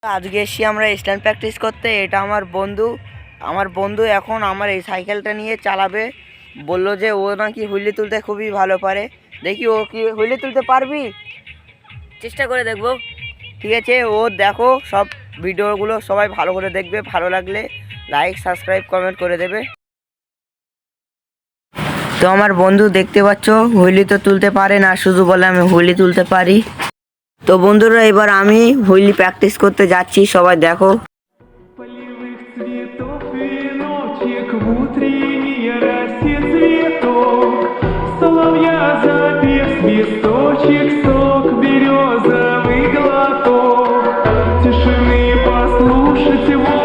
আজকে এসছি আমরা স্ট্যান্ড প্র্যাকটিস করতে। এটা আমার বন্ধু এখন আমার এই সাইকেলটা নিয়ে চালাবে। বললো যে ও নাকি হুইলি তুলতে খুবই ভালো পারে। দেখি ও কি হুইলি তুলতে পারবি, চেষ্টা করে দেখবো। ঠিক আছে, ও দেখো সব ভিডিওগুলো সবাই ভালো করে দেখবে, ভালো লাগলে লাইক সাবস্ক্রাইব কমেন্ট করে দেবে। তো আমার বন্ধু দেখতে পাচ্ছ হুইলি তো তুলতে পারে না, শুধু বলে আমি হুইলি তুলতে পারি। তো বন্ধুরা এবার আমি হুইলি প্র্যাকটিস করতে যাচ্ছি, সবাই দেখো। Полевых цветов веночек в утренней росе цветок. Соловья запев свисточек, сок березовый глоток. Тишины послушать его.